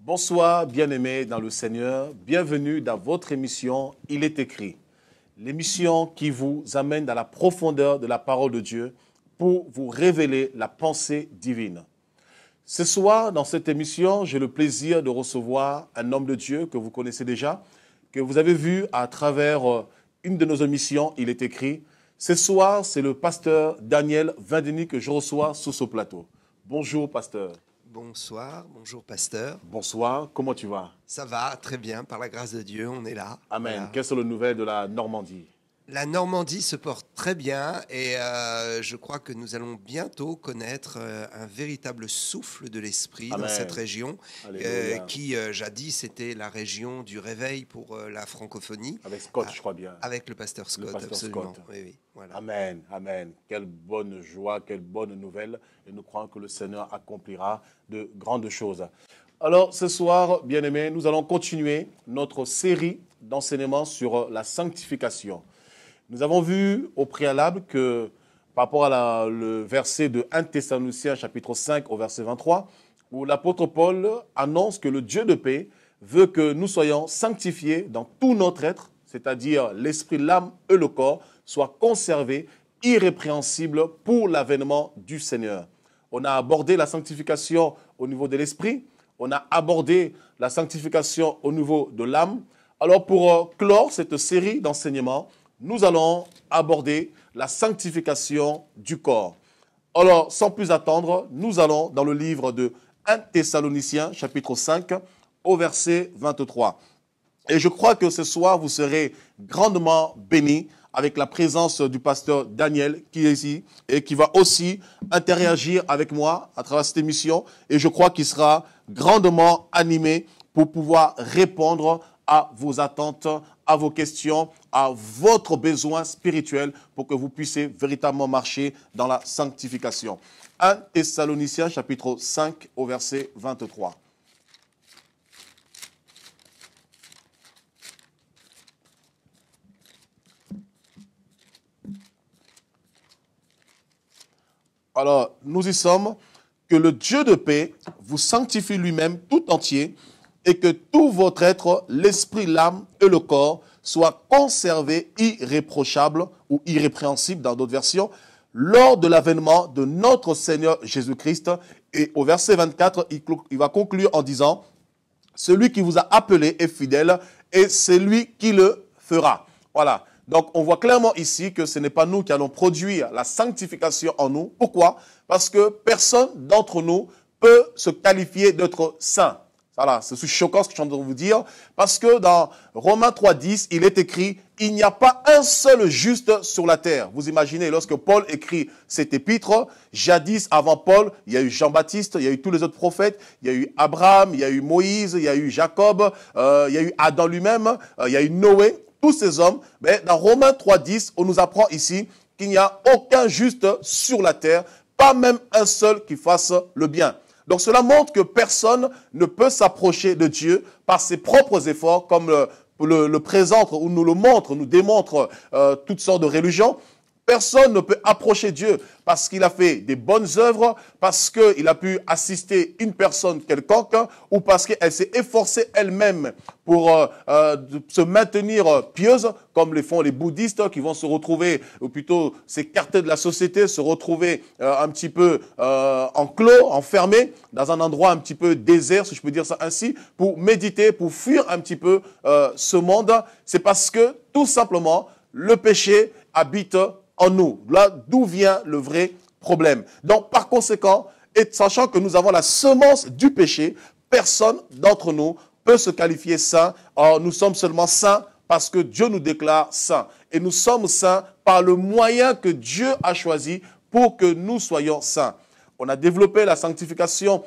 Bonsoir, bien-aimés dans le Seigneur. Bienvenue dans votre émission « Il est écrit ». L'émission qui vous amène dans la profondeur de la parole de Dieu pour vous révéler la pensée divine. Ce soir, dans cette émission, j'ai le plaisir de recevoir un homme de Dieu que vous connaissez déjà, que vous avez vu à travers une de nos émissions « Il est écrit ». Ce soir, c'est le pasteur Daniel Vindeny que je reçois sur ce plateau. Bonjour, pasteur. Bonsoir, bonjour pasteur. Bonsoir, comment tu vas? Ça va, très bien, par la grâce de Dieu, on est là. Amen. Voilà. Quelles sont les nouvelles de la Normandie? La Normandie se porte très bien et je crois que nous allons bientôt connaître un véritable souffle de l'esprit dans cette région qui jadis était la région du réveil pour la francophonie. Avec Scott, je crois bien. Avec le pasteur Scott, absolument. Scott. Oui, voilà. Amen, amen. Quelle bonne joie, quelle bonne nouvelle. Et nous croyons que le Seigneur accomplira de grandes choses. Alors, ce soir, bien-aimés, nous allons continuer notre série d'enseignements sur la sanctification. Nous avons vu au préalable que, par rapport à le verset de 1 Thessaloniciens, chapitre 5, au verset 23, où l'apôtre Paul annonce que le Dieu de paix veut que nous soyons sanctifiés dans tout notre être, c'est-à-dire l'esprit, l'âme et le corps, soient conservés irrépréhensibles pour l'avènement du Seigneur. On a abordé la sanctification au niveau de l'esprit, on a abordé la sanctification au niveau de l'âme. Alors pour clore cette série d'enseignements, nous allons aborder la sanctification du corps. Alors, sans plus attendre, nous allons dans le livre de 1 Thessaloniciens, chapitre 5, au verset 23. Et je crois que ce soir, vous serez grandement bénis avec la présence du pasteur Daniel qui est ici et qui va aussi interagir avec moi à travers cette émission. Et je crois qu'il sera grandement animé pour pouvoir répondre à vos attentes, à vos questions, à votre besoin spirituel pour que vous puissiez véritablement marcher dans la sanctification. 1 Thessaloniciens, chapitre 5, au verset 23. Alors, nous y sommes. Que le Dieu de paix vous sanctifie lui-même tout entier et que tout votre être, l'esprit, l'âme et le corps soient conservés irréprochables ou irrépréhensibles dans d'autres versions lors de l'avènement de notre Seigneur Jésus-Christ. Et au verset 24, il va conclure en disant « Celui qui vous a appelé est fidèle et c'est lui qui le fera. » Voilà. Donc, on voit clairement ici que ce n'est pas nous qui allons produire la sanctification en nous. Pourquoi? Parce que personne d'entre nous peut se qualifier d'être saint. Voilà, c'est choquant ce que je suis en train de vous dire. Parce que dans Romains 3,10, il est écrit « Il n'y a pas un seul juste sur la terre ». Vous imaginez, lorsque Paul écrit cet épître, jadis avant Paul, il y a eu Jean-Baptiste, il y a eu tous les autres prophètes, il y a eu Abraham, il y a eu Moïse, il y a eu Jacob, il y a eu Adam lui-même, il y a eu Noé. Tous ces hommes, mais dans Romains 3,10, on nous apprend ici qu'il n'y a aucun juste sur la terre, pas même un seul qui fasse le bien. Donc cela montre que personne ne peut s'approcher de Dieu par ses propres efforts, comme le présente ou nous le montre, nous démontre toutes sortes de religions. Personne ne peut approcher Dieu parce qu'il a fait des bonnes œuvres, parce qu'il a pu assister une personne quelconque ou parce qu'elle s'est efforcée elle-même pour se maintenir pieuse, comme le font les bouddhistes qui vont se retrouver, ou plutôt s'écarter de la société, se retrouver un petit peu enclos, enfermés, dans un endroit un petit peu désert, si je peux dire ça ainsi, pour méditer, pour fuir un petit peu ce monde. C'est parce que, tout simplement, le péché habite en nous. Là, d'où vient le vrai problème. Donc, par conséquent, et sachant que nous avons la semence du péché, personne d'entre nous peut se qualifier saint. Or, nous sommes seulement saints parce que Dieu nous déclare saints. Et nous sommes saints par le moyen que Dieu a choisi pour que nous soyons saints. On a développé la sanctification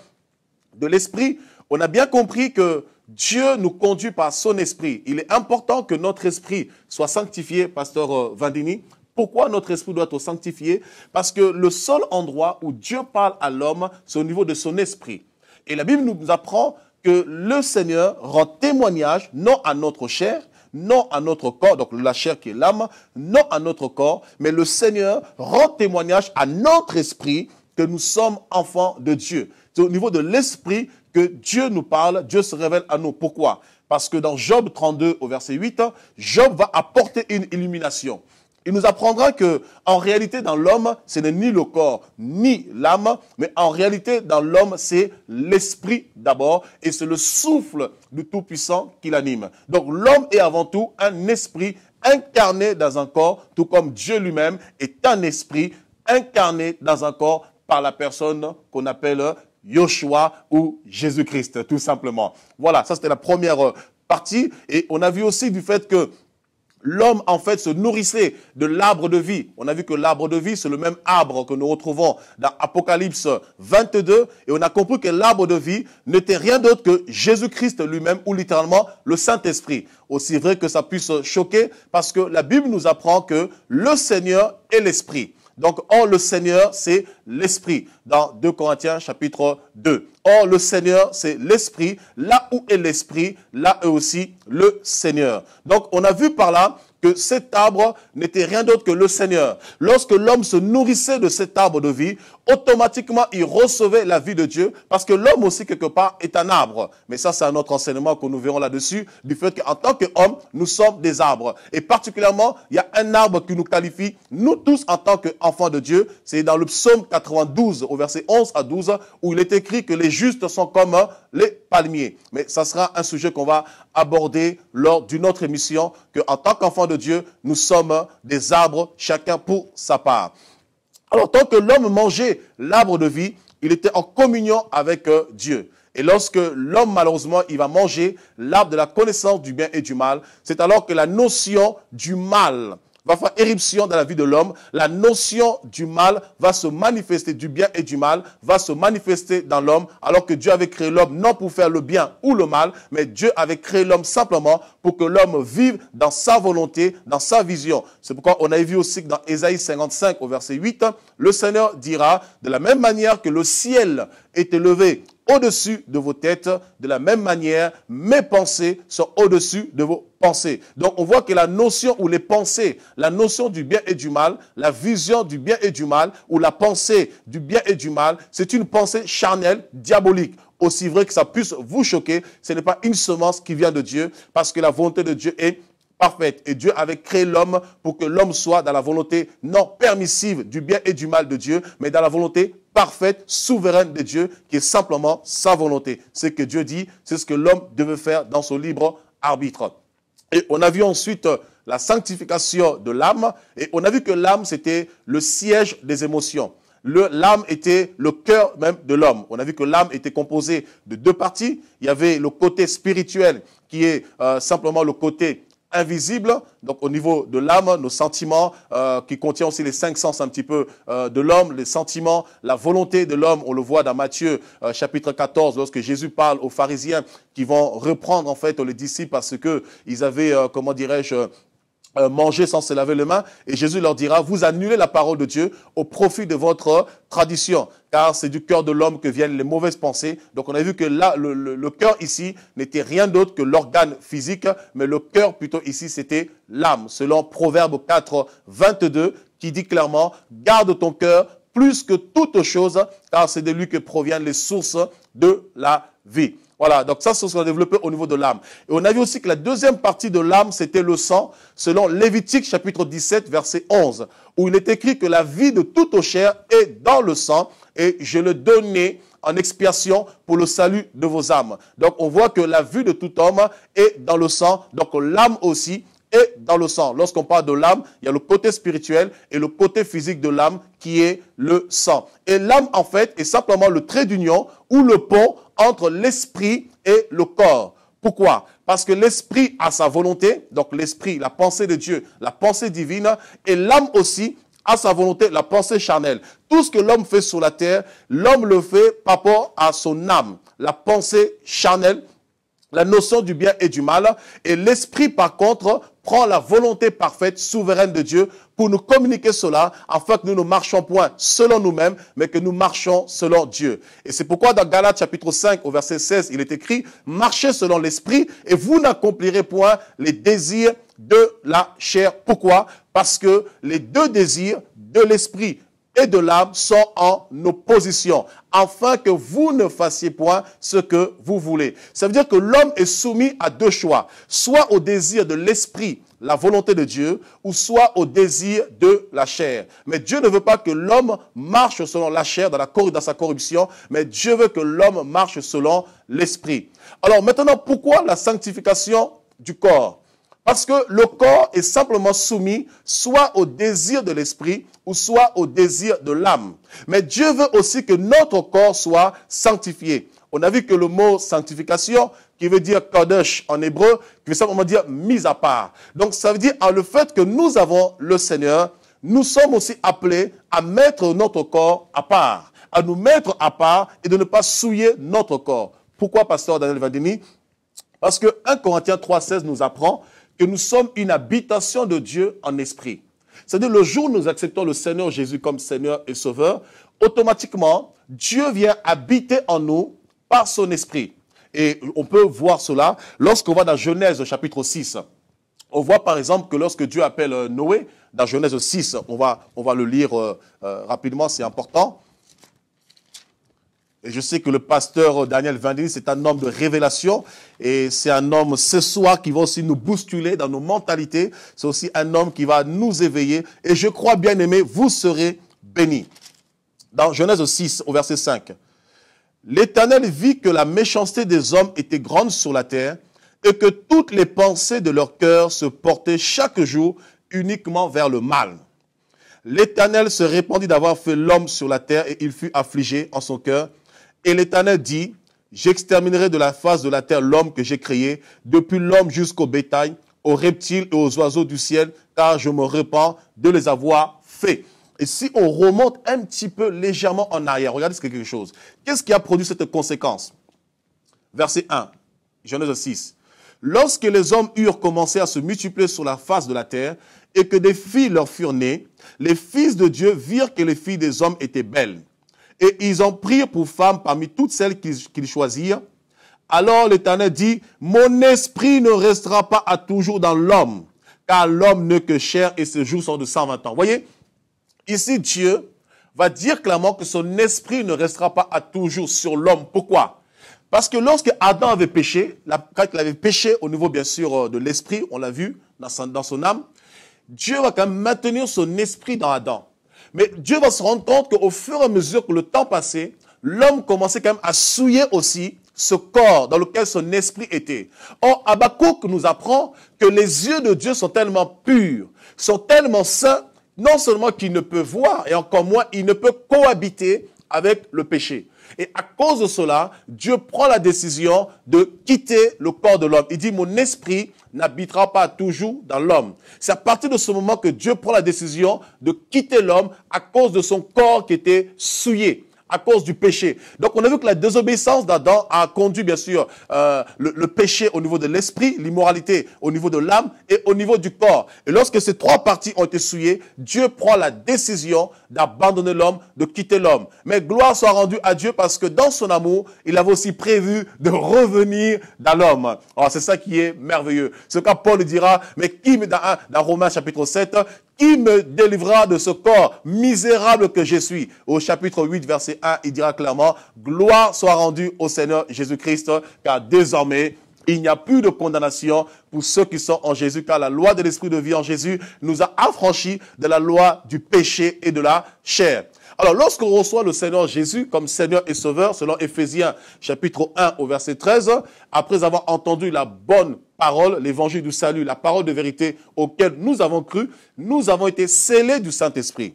de l'esprit. On a bien compris que Dieu nous conduit par son esprit. Il est important que notre esprit soit sanctifié, pasteur Vindeny. Pourquoi notre esprit doit être sanctifié? Parce que le seul endroit où Dieu parle à l'homme, c'est au niveau de son esprit. Et la Bible nous apprend que le Seigneur rend témoignage, non à notre chair, non à notre corps, donc la chair qui est l'âme, non à notre corps, mais le Seigneur rend témoignage à notre esprit que nous sommes enfants de Dieu. C'est au niveau de l'esprit que Dieu nous parle, Dieu se révèle à nous. Pourquoi? Parce que dans Job 32 au verset 8, Job va apporter une illumination. Il nous apprendra que, en réalité, dans l'homme, ce n'est ni le corps, ni l'âme, mais en réalité, dans l'homme, c'est l'esprit d'abord, et c'est le souffle du Tout-Puissant qui l'anime. Donc, l'homme est avant tout un esprit incarné dans un corps, tout comme Dieu lui-même est un esprit incarné dans un corps par la personne qu'on appelle Yoshua ou Jésus-Christ, tout simplement. Voilà, ça c'était la première partie. Et on a vu aussi du fait que l'homme, en fait, se nourrissait de l'arbre de vie. On a vu que l'arbre de vie, c'est le même arbre que nous retrouvons dans Apocalypse 22. Et on a compris que l'arbre de vie n'était rien d'autre que Jésus-Christ lui-même, ou littéralement le Saint-Esprit. Aussi vrai que ça puisse choquer, parce que la Bible nous apprend que le Seigneur est l'Esprit. Donc, or, le Seigneur, c'est l'Esprit, dans 2 Corinthiens chapitre 2. Or, le Seigneur, c'est l'Esprit. Là où est l'Esprit, là est aussi le Seigneur. Donc, on a vu par là que cet arbre n'était rien d'autre que le Seigneur. Lorsque l'homme se nourrissait de cet arbre de vie, automatiquement, il recevait la vie de Dieu, parce que l'homme aussi, quelque part, est un arbre. Mais ça, c'est un autre enseignement que nous verrons là-dessus, du fait qu'en tant qu'homme, nous sommes des arbres. Et particulièrement, il y a un arbre qui nous qualifie, nous tous, en tant qu'enfants de Dieu. C'est dans le psaume 92, au verset 11 à 12, où il est écrit que les justes sont comme les palmiers. Mais ça sera un sujet qu'on va aborder lors d'une autre émission, qu'en tant qu'enfants de Dieu, nous sommes des arbres, chacun pour sa part. Alors, tant que l'homme mangeait l'arbre de vie, il était en communion avec Dieu. Et lorsque l'homme, malheureusement, il va manger l'arbre de la connaissance du bien et du mal, c'est alors que la notion du mal va faire éruption dans la vie de l'homme. La notion du mal va se manifester, du bien et du mal, va se manifester dans l'homme, alors que Dieu avait créé l'homme non pour faire le bien ou le mal, mais Dieu avait créé l'homme simplement pour que l'homme vive dans sa volonté, dans sa vision. C'est pourquoi on a vu aussi que dans Ésaïe 55 au verset 8, le Seigneur dira, de la même manière que le ciel est élevé au-dessus de vos têtes, de la même manière, mes pensées sont au-dessus de vos pensées. Donc, on voit que la notion ou les pensées, la notion du bien et du mal, la vision du bien et du mal, ou la pensée du bien et du mal, c'est une pensée charnelle, diabolique. Aussi vrai que ça puisse vous choquer, ce n'est pas une semence qui vient de Dieu, parce que la volonté de Dieu est parfaite. Et Dieu avait créé l'homme pour que l'homme soit dans la volonté non permissive du bien et du mal de Dieu, mais dans la volonté parfaite, souveraine de Dieu, qui est simplement sa volonté. Ce que Dieu dit, c'est ce que l'homme devait faire dans son libre arbitre. Et on a vu ensuite la sanctification de l'âme, et on a vu que l'âme, c'était le siège des émotions. L'âme était le cœur même de l'homme. On a vu que l'âme était composée de deux parties. Il y avait le côté spirituel, qui est simplement le côté invisible, donc au niveau de l'âme, nos sentiments, qui contient aussi les 5 sens un petit peu de l'homme, les sentiments, la volonté de l'homme, on le voit dans Matthieu chapitre 14, lorsque Jésus parle aux pharisiens qui vont reprendre en fait les disciples parce que ils avaient, comment dirais-je, manger sans se laver les mains, et Jésus leur dira, vous annulez la parole de Dieu au profit de votre tradition, car c'est du cœur de l'homme que viennent les mauvaises pensées. Donc on a vu que là, le cœur ici n'était rien d'autre que l'organe physique, mais le cœur plutôt ici c'était l'âme, selon Proverbe 4, 22, qui dit clairement, garde ton cœur plus que toute chose, car c'est de lui que proviennent les sources de la vie. Voilà, donc ça, c'est ce qu'on a développé au niveau de l'âme. Et on a vu aussi que la deuxième partie de l'âme, c'était le sang, selon Lévitique chapitre 17, verset 11, où il est écrit que la vie de toute chair est dans le sang, et je le donnais en expiation pour le salut de vos âmes. Donc on voit que la vie de tout homme est dans le sang, donc l'âme aussi est dans le sang. Lorsqu'on parle de l'âme, il y a le côté spirituel et le côté physique de l'âme qui est le sang. Et l'âme, en fait, est simplement le trait d'union ou le pont entre l'esprit et le corps. Pourquoi? Parce que l'esprit a sa volonté, donc l'esprit, la pensée de Dieu, la pensée divine, et l'âme aussi a sa volonté, la pensée charnelle. Tout ce que l'homme fait sur la terre, l'homme le fait par rapport à son âme, la pensée charnelle, la notion du bien et du mal. Et l'esprit, par contre, prend la volonté parfaite, souveraine de Dieu pour nous communiquer cela, afin que nous ne marchions point selon nous-mêmes, mais que nous marchions selon Dieu. Et c'est pourquoi dans Galates chapitre 5, au verset 16, il est écrit, « Marchez selon l'esprit et vous n'accomplirez point les désirs de la chair. » Pourquoi? Parce que les deux désirs de l'esprit et de l'âme sont en opposition, afin que vous ne fassiez point ce que vous voulez. Ça veut dire que l'homme est soumis à deux choix, soit au désir de l'esprit, la volonté de Dieu, ou soit au désir de la chair. Mais Dieu ne veut pas que l'homme marche selon la chair dans sa corruption, mais Dieu veut que l'homme marche selon l'esprit. Alors maintenant, pourquoi la sanctification du corps? Parce que le corps est simplement soumis soit au désir de l'esprit ou soit au désir de l'âme. Mais Dieu veut aussi que notre corps soit sanctifié. On a vu que le mot sanctification, qui veut dire kodesh en hébreu, qui veut simplement dire mise à part. Donc ça veut dire le fait que nous avons le Seigneur, nous sommes aussi appelés à mettre notre corps à part, à nous mettre à part et de ne pas souiller notre corps. Pourquoi, pasteur Daniel Vadini? Parce que 1 Corinthiens 3,16 nous apprend que nous sommes une habitation de Dieu en esprit. C'est-à-dire le jour où nous acceptons le Seigneur Jésus comme Seigneur et Sauveur, automatiquement, Dieu vient habiter en nous par son esprit. Et on peut voir cela lorsqu'on va dans Genèse chapitre 6. On voit par exemple que lorsque Dieu appelle Noé, dans Genèse 6, on va le lire rapidement, c'est important. Et je sais que le pasteur Daniel Vandini, c'est un homme de révélation. Et c'est un homme ce soir qui va aussi nous bousculer dans nos mentalités. C'est aussi un homme qui va nous éveiller. Et je crois, bien aimé, vous serez bénis. Dans Genèse 6, au verset 5. L'Éternel vit que la méchanceté des hommes était grande sur la terre et que toutes les pensées de leur cœur se portaient chaque jour uniquement vers le mal. L'Éternel se répandit d'avoir fait l'homme sur la terre et il fut affligé en son cœur. Et l'Éternel dit, j'exterminerai de la face de la terre l'homme que j'ai créé, depuis l'homme jusqu'au bétail, aux reptiles et aux oiseaux du ciel, car je me repens de les avoir faits. Et si on remonte un petit peu légèrement en arrière, regardez quelque chose. Qu'est-ce qui a produit cette conséquence? Verset 1, Genèse 6. Lorsque les hommes eurent commencé à se multiplier sur la face de la terre, et que des filles leur furent nées, les fils de Dieu virent que les filles des hommes étaient belles. Et ils en prirent pour femmes parmi toutes celles qu'ils choisirent. Alors l'Éternel dit, mon esprit ne restera pas à toujours dans l'homme, car l'homme n'est que chair et ses jours sont de 120 ans. Voyez, ici Dieu va dire clairement que son esprit ne restera pas à toujours sur l'homme. Pourquoi? Parce que lorsque Adam avait péché, quand il avait péché au niveau bien sûr de l'esprit, on l'a vu dans son âme, Dieu va quand même maintenir son esprit dans Adam. Mais Dieu va se rendre compte qu'au fur et à mesure que le temps passait, l'homme commençait quand même à souiller aussi ce corps dans lequel son esprit était. Or, Habakkuk nous apprend que les yeux de Dieu sont tellement purs, sont tellement saints, non seulement qu'il ne peut voir, et encore moins, il ne peut cohabiter avec le péché. Et à cause de cela, Dieu prend la décision de quitter le corps de l'homme. Il dit, mon esprit n'habitera pas toujours dans l'homme. C'est à partir de ce moment que Dieu prend la décision de quitter l'homme à cause de son corps qui était souillé, à cause du péché. Donc on a vu que la désobéissance d'Adam a conduit bien sûr le péché au niveau de l'esprit, l'immoralité au niveau de l'âme et au niveau du corps. Et lorsque ces trois parties ont été souillées, Dieu prend la décision d'abandonner l'homme, de quitter l'homme. Mais gloire soit rendue à Dieu parce que dans son amour, il avait aussi prévu de revenir dans l'homme. Alors c'est ça qui est merveilleux. Ce que Paul dira, mais qui, dans Romains chapitre 7, qui me délivrera de ce corps misérable que je suis? Au chapitre 8, verset 1, il dira clairement, gloire soit rendue au Seigneur Jésus-Christ, car désormais, il n'y a plus de condamnation pour ceux qui sont en Jésus, car la loi de l'esprit de vie en Jésus nous a affranchis de la loi du péché et de la chair. Alors, lorsqu'on reçoit le Seigneur Jésus comme Seigneur et Sauveur, selon Éphésiens chapitre 1 au verset 13, après avoir entendu la bonne parole, l'évangile du salut, la parole de vérité auquel nous avons cru, nous avons été scellés du Saint-Esprit.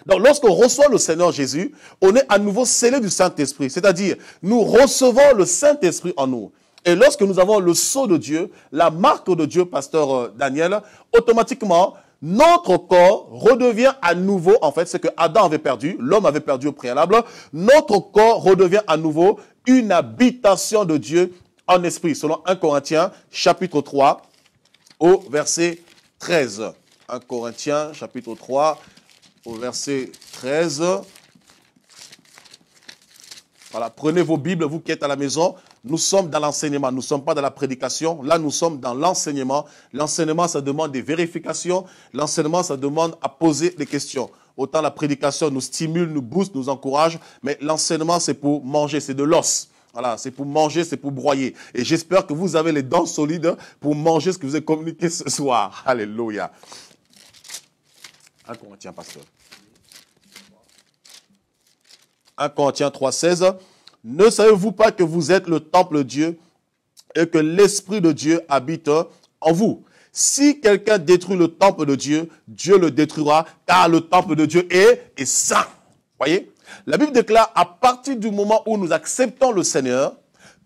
Donc, lorsqu'on reçoit le Seigneur Jésus, on est à nouveau scellés du Saint-Esprit. C'est-à-dire, nous recevons le Saint-Esprit en nous. Et lorsque nous avons le sceau de Dieu, la marque de Dieu, pasteur Daniel, automatiquement, notre corps redevient à nouveau, en fait, ce que Adam avait perdu, l'homme avait perdu au préalable, notre corps redevient à nouveau une habitation de Dieu en esprit, selon 1 Corinthiens, chapitre 3, au verset 13. 1 Corinthiens, chapitre 3, au verset 13. Voilà, prenez vos Bibles, vous qui êtes à la maison. Nous sommes dans l'enseignement, nous ne sommes pas dans la prédication. Là, nous sommes dans l'enseignement. L'enseignement, ça demande des vérifications. L'enseignement, ça demande à poser des questions. autant la prédication nous stimule, nous booste, nous encourage, mais l'enseignement, c'est pour manger, c'est de l'os. Voilà, c'est pour manger, c'est pour broyer. Et j'espère que vous avez les dents solides pour manger ce que vous avez communiqué ce soir. Alléluia. 1 Corinthiens, pasteur. 1 Corinthiens 3,16. Ne savez-vous pas que vous êtes le temple de Dieu et que l'Esprit de Dieu habite en vous? Si quelqu'un détruit le temple de Dieu, Dieu le détruira, car le temple de Dieu est saint. Voyez? La Bible déclare, à partir du moment où nous acceptons le Seigneur,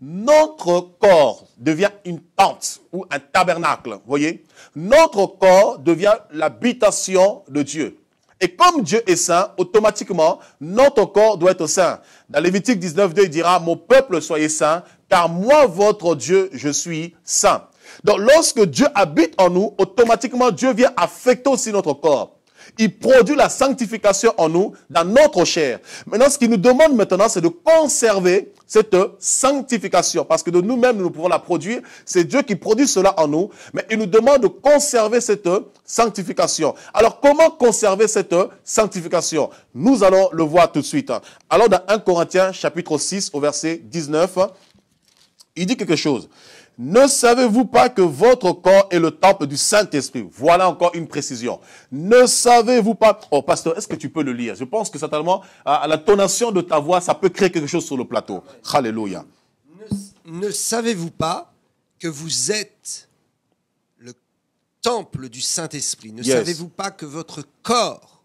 notre corps devient une tente ou un tabernacle. Voyez? Notre corps devient l'habitation de Dieu. Et comme Dieu est saint, automatiquement, notre corps doit être saint. Dans Lévitique 19:2, il dira, « Mon peuple, soyez saint, car moi, votre Dieu, je suis saint. » Donc, lorsque Dieu habite en nous, automatiquement, Dieu vient affecter aussi notre corps. Il produit la sanctification en nous, dans notre chair. Maintenant, ce qu'il nous demande maintenant, c'est de conserver cette sanctification. Parce que de nous-mêmes, nous pouvons la produire. C'est Dieu qui produit cela en nous. Mais il nous demande de conserver cette sanctification. Alors, comment conserver cette sanctification? Nous allons le voir tout de suite. Alors, dans 1 Corinthiens, chapitre 6, au verset 19, il dit quelque chose. Ne savez-vous pas que votre corps est le temple du Saint-Esprit? Voilà encore une précision. Ne savez-vous pas... Oh, pasteur, est-ce que tu peux le lire? Je pense que certainement, à la tonation de ta voix, ça peut créer quelque chose sur le plateau. Alléluia. Ne savez-vous pas que vous êtes le temple du Saint-Esprit? Ne savez-vous pas que votre corps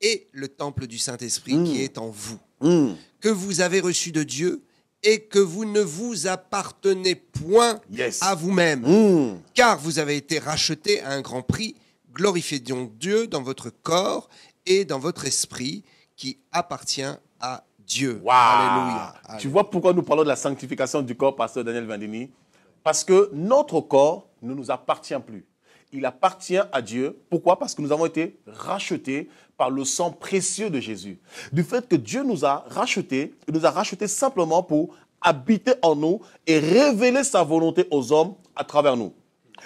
est le temple du Saint-Esprit qui est en vous? Que vous avez reçu de Dieu et que vous ne vous appartenez point à vous-même, car vous avez été rachetés à un grand prix. Glorifiez donc Dieu dans votre corps et dans votre esprit qui appartient à Dieu. Wow. Alléluia. Tu vois pourquoi nous parlons de la sanctification du corps, pasteur Daniel Vandini? Parce que notre corps ne nous appartient plus. Il appartient à Dieu. Pourquoi? Parce que nous avons été rachetés par le sang précieux de Jésus. Du fait que Dieu nous a rachetés, il nous a rachetés simplement pour habiter en nous et révéler sa volonté aux hommes à travers nous.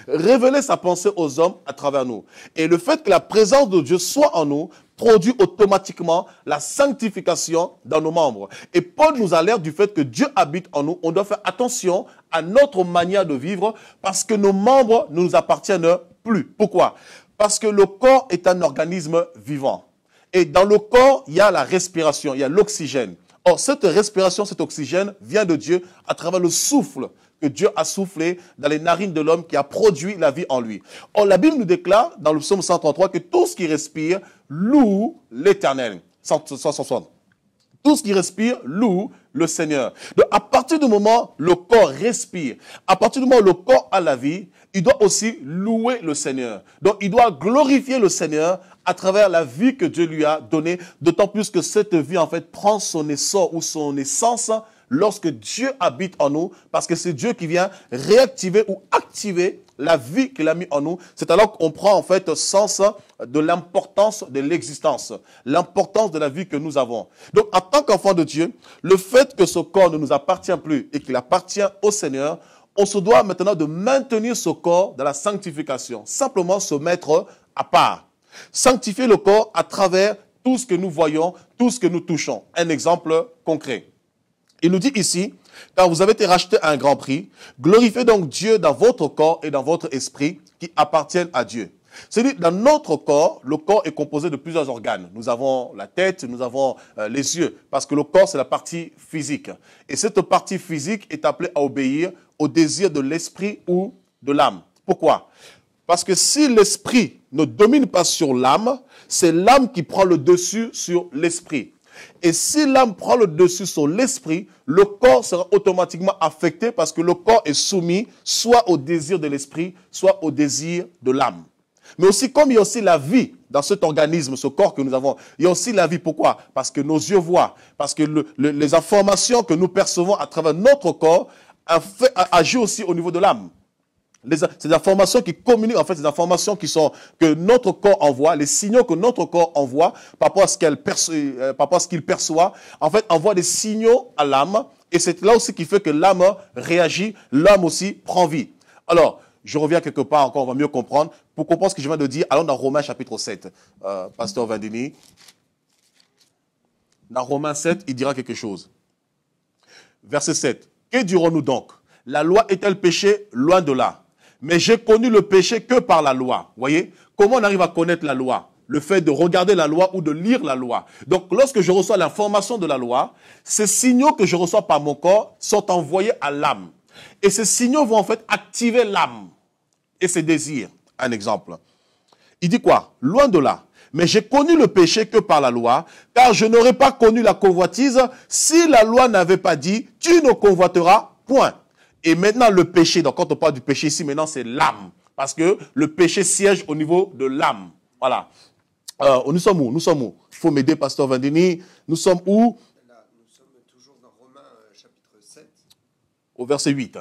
Révéler sa pensée aux hommes à travers nous. Et le fait que la présence de Dieu soit en nous produit automatiquement la sanctification dans nos membres. Et Paul nous alerte du fait que Dieu habite en nous. On doit faire attention à notre manière de vivre parce que nos membres ne nous appartiennent plus. Pourquoi? Parce que le corps est un organisme vivant. Et dans le corps, il y a la respiration, il y a l'oxygène. Or, cette respiration, cet oxygène vient de Dieu à travers le souffle que Dieu a soufflé dans les narines de l'homme qui a produit la vie en lui. Or, la Bible nous déclare dans le psaume 133 que tout ce qui respire loue l'Éternel. 160. Tout ce qui respire loue le Seigneur. Donc, à partir du moment où le corps respire, à partir du moment où le corps a la vie, il doit aussi louer le Seigneur. Donc, il doit glorifier le Seigneur à travers la vie que Dieu lui a donnée, d'autant plus que cette vie, en fait, prend son essor ou son essence lorsque Dieu habite en nous, parce que c'est Dieu qui vient réactiver ou activer la vie qu'il a mis en nous. C'est alors qu'on prend, en fait, sens de l'importance de l'existence, l'importance de la vie que nous avons. Donc, en tant qu'enfant de Dieu, le fait que ce corps ne nous appartient plus et qu'il appartient au Seigneur, on se doit maintenant de maintenir ce corps dans la sanctification. Simplement se mettre à part. Sanctifier le corps à travers tout ce que nous voyons, tout ce que nous touchons. Un exemple concret. Il nous dit ici, car vous avez été rachetés à un grand prix, glorifiez donc Dieu dans votre corps et dans votre esprit qui appartiennent à Dieu. C'est-à-dire, dans notre corps, le corps est composé de plusieurs organes. Nous avons la tête, nous avons les yeux, parce que le corps, c'est la partie physique. Et cette partie physique est appelée à obéir au désir de l'esprit ou de l'âme. Pourquoi? Parce que si l'esprit ne domine pas sur l'âme, c'est l'âme qui prend le dessus sur l'esprit. Et si l'âme prend le dessus sur l'esprit, le corps sera automatiquement affecté parce que le corps est soumis soit au désir de l'esprit, soit au désir de l'âme. Mais aussi, comme il y a aussi la vie dans cet organisme, ce corps que nous avons, il y a aussi la vie. Pourquoi? Parce que nos yeux voient, parce que les informations que nous percevons à travers notre corps agissent aussi au niveau de l'âme. Ces informations qui communiquent, en fait, ces informations que notre corps envoie, les signaux que notre corps envoie par rapport à ce qu'il perçoit, en fait, envoie des signaux à l'âme. Et c'est là aussi qui fait que l'âme réagit, l'âme aussi prend vie. Alors, Je reviens quelque part encore, on va mieux comprendre. Pour comprendre ce que je viens de dire, allons dans Romains chapitre 7. Pasteur Vandini. Dans Romains 7, il dira quelque chose. Verset 7. Que dirons-nous donc? La loi est-elle péché? Loin de là. Mais j'ai connu le péché que par la loi. Voyez? Comment on arrive à connaître la loi? Le fait de regarder la loi ou de lire la loi. Donc, lorsque je reçois l'information de la loi, ces signaux que je reçois par mon corps sont envoyés à l'âme. Et ces signaux vont en fait activer l'âme et ses désirs. Un exemple. Il dit quoi? Loin de là. Mais j'ai connu le péché que par la loi, car je n'aurais pas connu la convoitise si la loi n'avait pas dit, tu ne convoiteras point. Et maintenant, le péché, donc quand on parle du péché ici, maintenant c'est l'âme. Parce que le péché siège au niveau de l'âme. Voilà. Nous sommes où? Nous sommes où? Il faut m'aider, Pasteur Vandini. Nous sommes où? Là, nous sommes toujours dans Romains chapitre 7. Au verset 8.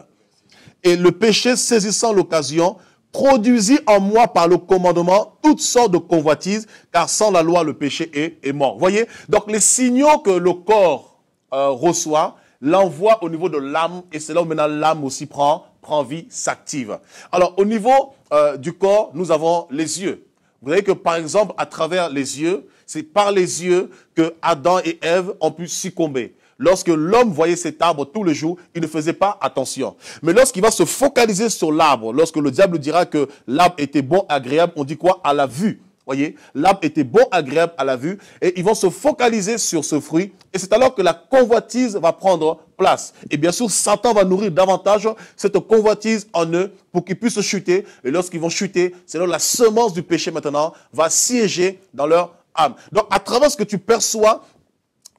Et le péché, saisissant l'occasion, produisit en moi par le commandement toutes sortes de convoitises, car sans la loi, le péché est mort. Voyez? Donc les signaux que le corps reçoit, l'envoie au niveau de l'âme, et c'est là où maintenant l'âme aussi prend vie, s'active. Alors au niveau du corps, nous avons les yeux. Vous voyez que par exemple, à travers les yeux, c'est par les yeux que Adam et Ève ont pu succomber. Lorsque l'homme voyait cet arbre tous les jours, il ne faisait pas attention. Mais lorsqu'il va se focaliser sur l'arbre, lorsque le diable dira que l'arbre était bon, agréable, on dit quoi? À la vue. Voyez, l'arbre était bon, agréable à la vue, et ils vont se focaliser sur ce fruit, et c'est alors que la convoitise va prendre place. Et bien sûr, Satan va nourrir davantage cette convoitise en eux pour qu'ils puissent chuter, et lorsqu'ils vont chuter, c'est là la semence du péché maintenant va siéger dans leur âme. Donc, à travers ce que tu perçois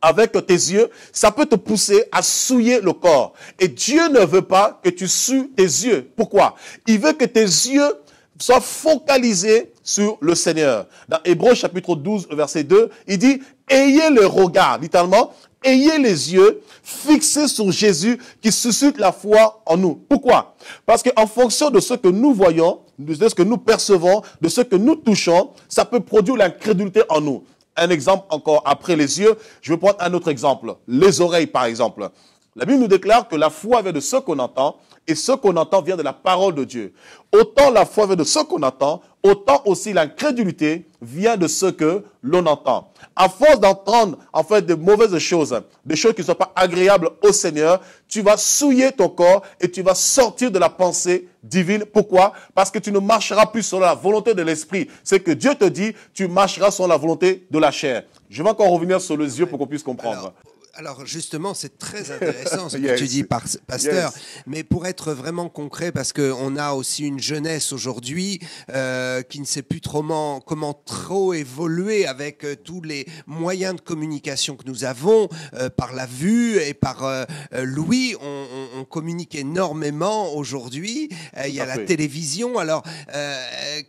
avec tes yeux, ça peut te pousser à souiller le corps. Et Dieu ne veut pas que tu souilles tes yeux. Pourquoi? Il veut que tes yeux soient focalisés sur le Seigneur. Dans Hébreux chapitre 12, verset 2, il dit, ayez le regard, littéralement, ayez les yeux fixés sur Jésus qui suscite la foi en nous. Pourquoi? Parce qu'en fonction de ce que nous voyons, de ce que nous percevons, de ce que nous touchons, ça peut produire l'incrédulité en nous. Un exemple encore après les yeux, je vais prendre un autre exemple. Les oreilles, par exemple. La Bible nous déclare que la foi vient de ce qu'on entend, et ce qu'on entend vient de la parole de Dieu. Autant la foi vient de ce qu'on entend, autant aussi l'incrédulité vient de ce que l'on entend. À force d'entendre en fait de mauvaises choses, des choses qui ne sont pas agréables au Seigneur, tu vas souiller ton corps et tu vas sortir de la pensée divine. Pourquoi? Parce que tu ne marcheras plus sur la volonté de l'esprit. C'est que Dieu te dit, tu marcheras sur la volonté de la chair. Je vais encore revenir sur les yeux pour qu'on puisse comprendre. Alors justement, c'est très intéressant ce que tu dis, pasteur. Mais pour être vraiment concret, parce qu'on a aussi une jeunesse aujourd'hui qui ne sait plus trop comment trop évoluer avec tous les moyens de communication que nous avons, par la vue et par l'ouïe. On communique énormément aujourd'hui. Il y a la télévision. Alors,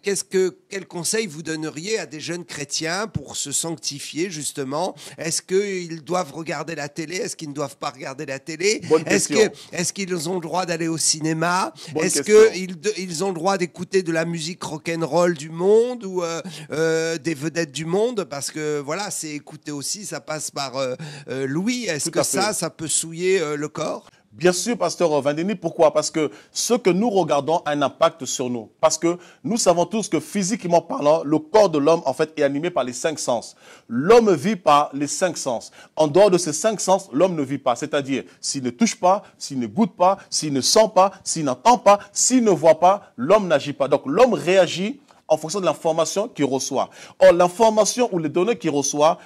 quel conseil vous donneriez à des jeunes chrétiens pour se sanctifier justement? Est-ce qu'ils doivent regarder la télé? Est-ce qu'ils ne doivent pas regarder la télé? Est-ce qu'ils ont le droit d'aller au cinéma? Est-ce qu'ils ont le droit d'écouter de la musique rock'n'roll du monde ou des vedettes du monde? Parce que voilà, c'est écouter aussi, ça passe par l'ouïe. Est-ce que ça peut souiller le corps? Bien sûr, pasteur Vandini. Pourquoi? Parce que ce que nous regardons a un impact sur nous. Parce que nous savons tous que physiquement parlant, le corps de l'homme, en fait, est animé par les 5 sens. L'homme vit par les 5 sens. En dehors de ces 5 sens, l'homme ne vit pas. C'est-à-dire, s'il ne touche pas, s'il ne goûte pas, s'il ne sent pas, s'il n'entend pas, s'il ne voit pas, l'homme n'agit pas. Donc, l'homme réagit en fonction de l'information qu'il reçoit. Or, l'information ou les données qu'il reçoit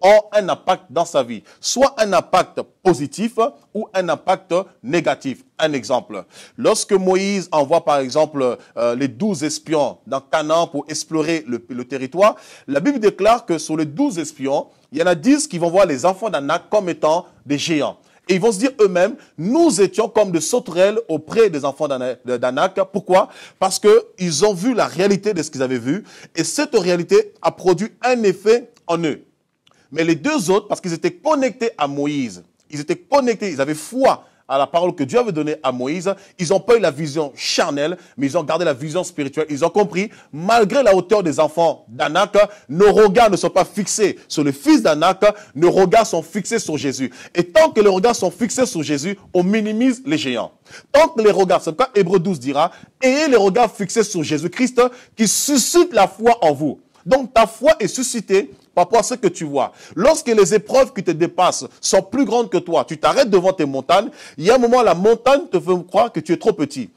ont un impact dans sa vie, soit un impact positif ou un impact négatif. Un exemple, lorsque Moïse envoie par exemple les 12 espions dans Canaan pour explorer le territoire, la Bible déclare que sur les 12 espions, il y en a 10 qui vont voir les enfants d'Anak comme étant des géants. Et ils vont se dire eux-mêmes, nous étions comme des sauterelles auprès des enfants d'Anak. Pourquoi? Parce qu'ils ont vu la réalité de ce qu'ils avaient vu, et cette réalité a produit un effet en eux. Mais les 2 autres, parce qu'ils étaient connectés à Moïse, ils étaient connectés, ils avaient foi à la parole que Dieu avait donnée à Moïse, ils n'ont pas eu la vision charnelle, mais ils ont gardé la vision spirituelle. Ils ont compris, malgré la hauteur des enfants d'Anak, nos regards ne sont pas fixés sur le fils d'Anak, nos regards sont fixés sur Jésus. Et tant que les regards sont fixés sur Jésus, on minimise les géants. Tant que les regards, c'est quoi Hébreux 12 dira, ayez les regards fixés sur Jésus-Christ qui suscite la foi en vous. Donc ta foi est suscitée par rapport à ce que tu vois. Lorsque les épreuves qui te dépassent sont plus grandes que toi, tu t'arrêtes devant tes montagnes, il y a un moment, la montagne te fait croire que tu es trop petit.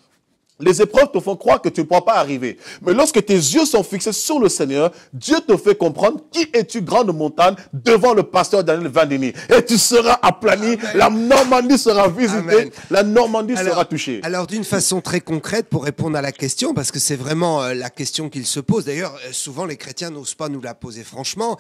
Les épreuves te font croire que tu ne pourras pas arriver. Mais lorsque tes yeux sont fixés sur le Seigneur, Dieu te fait comprendre qui es-tu, grande montagne, devant le pasteur Daniel Vandini. Et tu seras aplani, Amen. La Normandie sera visitée, Amen. La Normandie sera touchée. Alors d'une façon très concrète, pour répondre à la question, parce que c'est vraiment la question qu'il se pose, d'ailleurs souvent les chrétiens n'osent pas nous la poser franchement,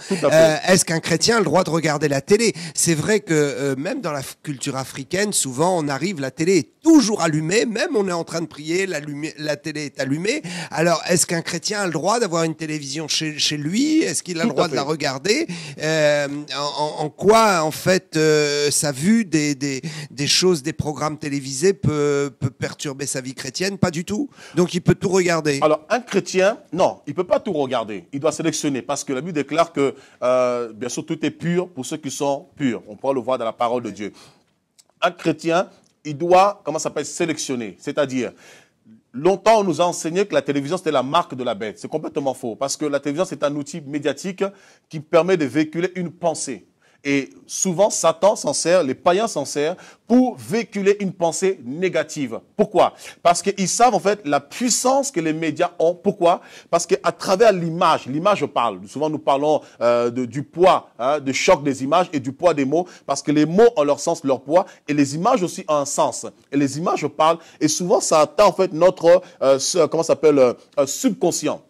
est-ce qu'un chrétien a le droit de regarder la télé? C'est vrai que même dans la culture africaine, souvent on arrive, la télé est toujours allumée, même on est en train de prier, la télé est allumée. Alors, est-ce qu'un chrétien a le droit d'avoir une télévision chez lui? Est-ce qu'il a le droit de la regarder? En quoi, en fait, sa vue des choses, des programmes télévisés peut perturber sa vie chrétienne? Pas du tout. Donc, il peut tout regarder. Alors, un chrétien, non, il ne peut pas tout regarder. Il doit sélectionner parce que la Bible déclare que, bien sûr, tout est pur pour ceux qui sont purs. On peut le voir dans la parole de Dieu. Un chrétien, il doit, comment ça s'appelle, sélectionner. C'est-à-dire, longtemps, on nous a enseigné que la télévision, c'était la marque de la bête. C'est complètement faux parce que la télévision, c'est un outil médiatique qui permet de véhiculer une pensée. Et souvent, Satan s'en sert, les païens s'en servent pour véhiculer une pensée négative. Pourquoi? Parce qu'ils savent en fait la puissance que les médias ont. Pourquoi? Parce qu'à travers l'image parle. Souvent, nous parlons du poids, du choc des images et du poids des mots, parce que les mots ont leur sens, leur poids, et les images aussi ont un sens. Et les images parlent, et souvent, ça atteint en fait notre subconscient.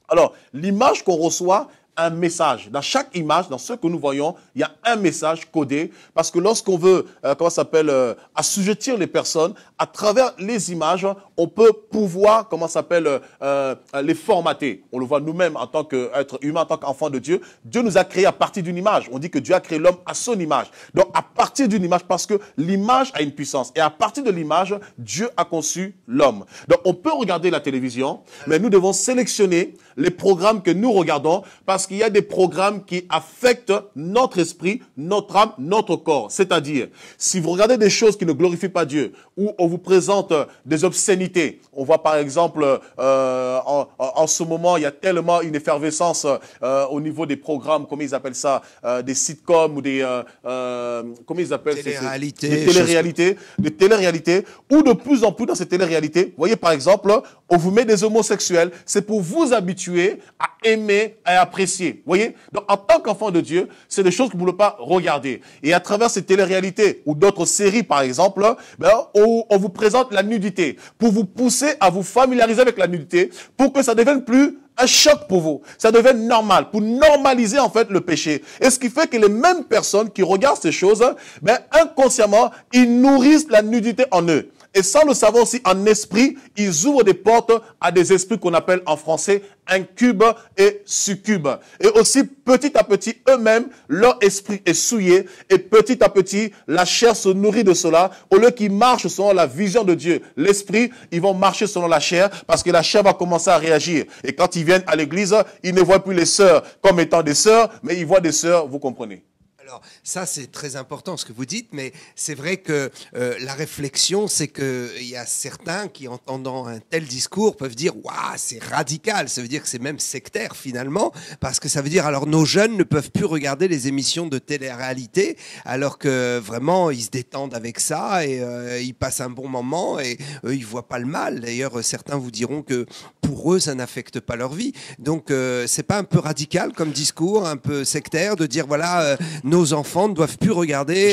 Alors, l'image qu'on reçoit, un message. Dans chaque image, dans ce que nous voyons, il y a un message codé parce que lorsqu'on veut, assujettir les personnes, à travers les images, on peut pouvoir, les formater. On le voit nous-mêmes en tant qu'être humain, en tant qu'enfant de Dieu. Dieu nous a créés à partir d'une image. On dit que Dieu a créé l'homme à son image. Donc, à partir d'une image, parce que l'image a une puissance. Et à partir de l'image, Dieu a conçu l'homme. Donc, on peut regarder la télévision, mais nous devons sélectionner les programmes que nous regardons parce qu'il y a des programmes qui affectent notre esprit, notre âme, notre corps. C'est-à-dire, si vous regardez des choses qui ne glorifient pas Dieu, ou on vous présente des obscénités, on voit par exemple, en ce moment, il y a tellement une effervescence au niveau des programmes, comment ils appellent ça, des sitcoms ou des, comment ils appellent des téléréalités, ou de plus en plus dans ces téléréalités, vous voyez par exemple, on vous met des homosexuels, c'est pour vous habituer à aimer, à apprécier. Vous voyez? Donc, en tant qu'enfant de Dieu, c'est des choses que vous ne pouvez pas regarder. Et à travers ces téléréalités ou d'autres séries, par exemple, on vous présente la nudité pour vous pousser à vous familiariser avec la nudité pour que ça devienne plus un choc pour vous. Ça devienne normal, pour normaliser en fait le péché. Et ce qui fait que les mêmes personnes qui regardent ces choses, inconsciemment, ils nourrissent la nudité en eux. Et sans le savoir aussi, en esprit, ils ouvrent des portes à des esprits qu'on appelle en français incubes et succubes. Et aussi, petit à petit, eux-mêmes, leur esprit est souillé. Et petit à petit, la chair se nourrit de cela. Au lieu qu'ils marchent selon la vision de Dieu, l'esprit, ils vont marcher selon la chair parce que la chair va commencer à réagir. Et quand ils viennent à l'église, ils ne voient plus les sœurs comme étant des sœurs, mais ils voient des sœurs, vous comprenez. Alors, ça, c'est très important ce que vous dites, mais c'est vrai que la réflexion, c'est qu'il y a certains qui, entendant un tel discours, peuvent dire « Waouh, c'est radical !» Ça veut dire que c'est même sectaire, finalement, parce que ça veut dire, alors, nos jeunes ne peuvent plus regarder les émissions de télé-réalité, alors que, vraiment, ils se détendent avec ça, et ils passent un bon moment, et eux, ils voient pas le mal. D'ailleurs, certains vous diront que, pour eux, ça n'affecte pas leur vie. Donc, c'est pas un peu radical comme discours, un peu sectaire, de dire, voilà, nos enfants ne doivent plus regarder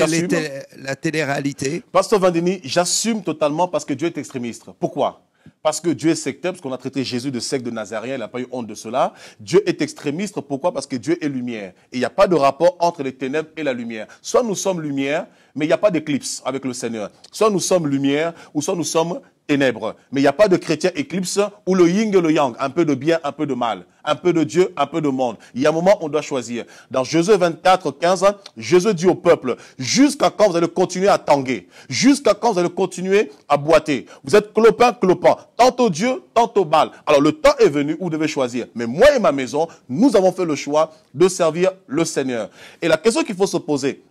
la télé-réalité? Pasteur Vandini, j'assume totalement parce que Dieu est extrémiste. Pourquoi? parce que Dieu est sectaire, parce qu'on a traité Jésus de secte de Nazarien, il n'a pas eu honte de cela. Dieu est extrémiste, pourquoi? Parce que Dieu est lumière. Et il n'y a pas de rapport entre les ténèbres et la lumière. Soit nous sommes lumière, mais il n'y a pas d'éclipse avec le Seigneur. Soit nous sommes lumière, ou soit nous sommes ténèbres. Mais il n'y a pas de chrétien éclipse où le yin et le yang, un peu de bien, un peu de mal, un peu de Dieu, un peu de monde. Il y a un moment où on doit choisir. Dans Josué 24, 15, Josué dit au peuple, jusqu'à quand vous allez continuer à tanguer? Jusqu'à quand vous allez continuer à boiter? Vous êtes clopin, clopin. Tantôt Dieu, tantôt Baal. Alors le temps est venu où vous devez choisir. Mais moi et ma maison, nous avons fait le choix de servir le Seigneur. Et la question qu'il faut se poser,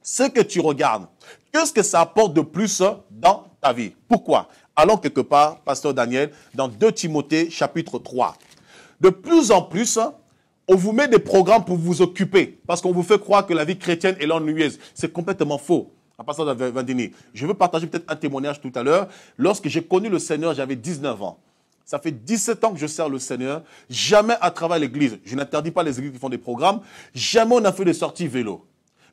c'est que tu regardes. Qu'est-ce que ça apporte de plus dans ta vie? Pourquoi? Allons quelque part, Pasteur Daniel, dans 2 Timothée, chapitre 3. De plus en plus, on vous met des programmes pour vous occuper, parce qu'on vous fait croire que la vie chrétienne est ennuyeuse. C'est complètement faux. À Pasteur Vandini, je veux partager peut-être un témoignage tout à l'heure. Lorsque j'ai connu le Seigneur, j'avais 19 ans. Ça fait 17 ans que je sers le Seigneur. Jamais à travers l'église. Je n'interdis pas les églises qui font des programmes. Jamais on n'a fait des sorties vélo.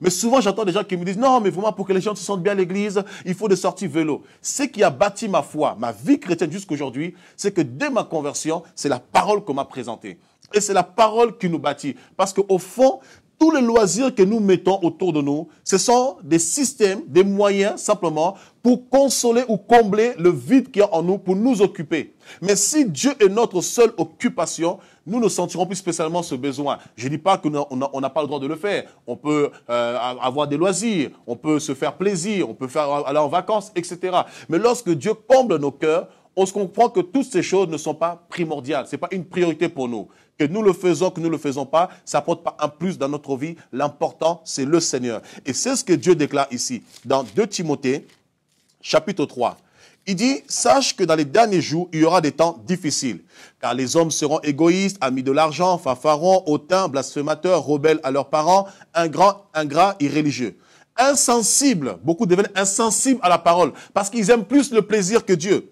Mais souvent, j'entends des gens qui me disent « Non, mais vraiment, pour que les gens se sentent bien à l'église, il faut des sorties vélo. » Ce qui a bâti ma foi, ma vie chrétienne jusqu'à aujourd'hui, c'est que dès ma conversion, c'est la parole qu'on m'a présentée. Et c'est la parole qui nous bâtit. Parce qu'au fond, tous les loisirs que nous mettons autour de nous, ce sont des systèmes, des moyens simplement pour consoler ou combler le vide qu'il y a en nous, pour nous occuper. Mais si Dieu est notre seule occupation, nous ne sentirons plus spécialement ce besoin. Je ne dis pas qu'on n'a pas le droit de le faire. On peut avoir des loisirs, on peut se faire plaisir, on peut aller en vacances, etc. Mais lorsque Dieu comble nos cœurs, on se comprend que toutes ces choses ne sont pas primordiales. Ce n'est pas une priorité pour nous. Que nous le faisons, que nous ne le faisons pas, ça n'apporte pas un plus dans notre vie. L'important, c'est le Seigneur. Et c'est ce que Dieu déclare ici, dans 2 Timothée, chapitre 3. Il dit, sache que dans les derniers jours, il y aura des temps difficiles, car les hommes seront égoïstes, amis de l'argent, fanfarons, hautains, blasphémateurs, rebelles à leurs parents, ingrats, irréligieux. Insensibles, beaucoup deviennent insensibles à la parole, parce qu'ils aiment plus le plaisir que Dieu.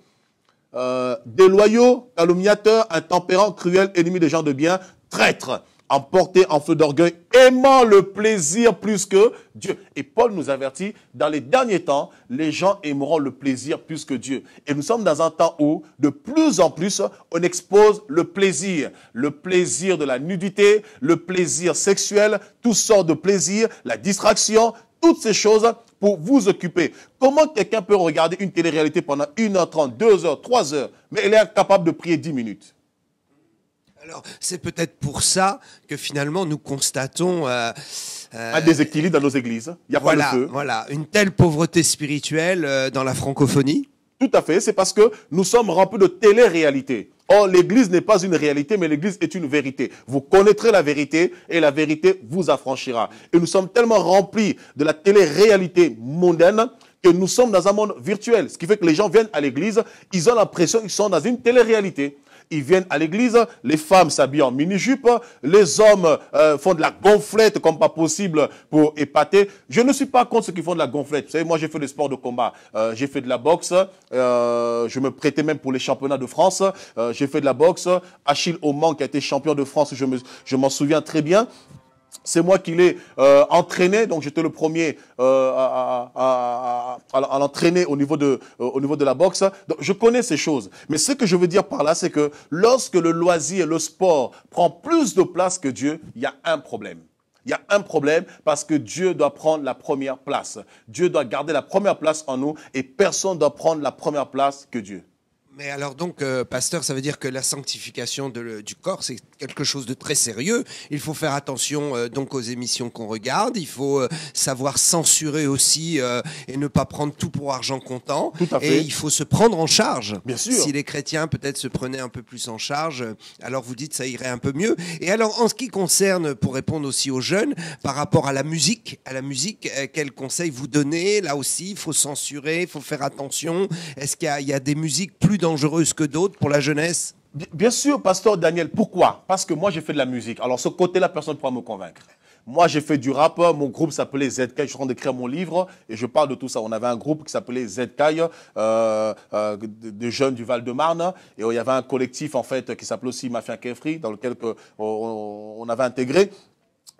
Déloyaux, calomniateurs, intempérants, cruels, ennemis des gens de bien, traîtres, emportés en feu d'orgueil, aimant le plaisir plus que Dieu. Et Paul nous avertit, dans les derniers temps, les gens aimeront le plaisir plus que Dieu. Et nous sommes dans un temps où, de plus en plus, on expose le plaisir de la nudité, le plaisir sexuel, toutes sortes de plaisirs, la distraction, toutes ces choses pour vous occuper. Comment quelqu'un peut regarder une télé-réalité pendant 1h30, 2h, 3h, mais il est incapable de prier 10 minutes? Alors, c'est peut-être pour ça que finalement nous constatons un déséquilibre dans nos églises. Il n'y a pas le feu. Voilà, une telle pauvreté spirituelle dans la francophonie. Tout à fait, c'est parce que nous sommes remplis de télé-réalité. Or, l'église n'est pas une réalité, mais l'église est une vérité. Vous connaîtrez la vérité et la vérité vous affranchira. Et nous sommes tellement remplis de la télé-réalité mondaine que nous sommes dans un monde virtuel. Ce qui fait que les gens viennent à l'église, ils ont l'impression qu'ils sont dans une télé-réalité. Ils viennent à l'église, les femmes s'habillent en mini-jupe, les hommes font de la gonflette comme pas possible pour épater. Je ne suis pas contre ceux qui font de la gonflette. Vous savez, moi j'ai fait des sports de combat, j'ai fait de la boxe, je me prêtais même pour les championnats de France, j'ai fait de la boxe. Achille Auman qui a été champion de France, je m'en souviens très bien. C'est moi qui l'ai entraîné, donc j'étais le premier à l'entraîner au niveau de la boxe. Donc, je connais ces choses. Mais ce que je veux dire par là, c'est que lorsque le loisir, le sport prend plus de place que Dieu, il y a un problème. Il y a un problème parce que Dieu doit prendre la première place. Dieu doit garder la première place en nous et personne ne doit prendre la première place que Dieu. Mais alors donc, pasteur, ça veut dire que la sanctification du corps, c'est quelque chose de très sérieux. Il faut faire attention donc aux émissions qu'on regarde. Il faut savoir censurer aussi et ne pas prendre tout pour argent comptant. Tout à fait. Et il faut se prendre en charge. Bien sûr. Si les chrétiens peut-être se prenaient un peu plus en charge, alors vous dites ça irait un peu mieux. Et alors en ce qui concerne, pour répondre aussi aux jeunes, par rapport à la musique, quels conseils vous donnez? Là aussi, il faut censurer, il faut faire attention. Est-ce qu'il y a des musiques plus dangereuses que d'autres pour la jeunesse? Bien sûr, pasteur Daniel. Pourquoi? Parce que moi, j'ai fait de la musique. Alors, ce côté-là, personne ne pourra me convaincre. Moi, j'ai fait du rap. Mon groupe s'appelait ZK. Je suis en train d'écrire mon livre et je parle de tout ça. On avait un groupe qui s'appelait ZK, de jeunes du Val-de-Marne. Et il y avait un collectif, en fait, qui s'appelait aussi Mafia Kefri, dans lequel on avait intégré.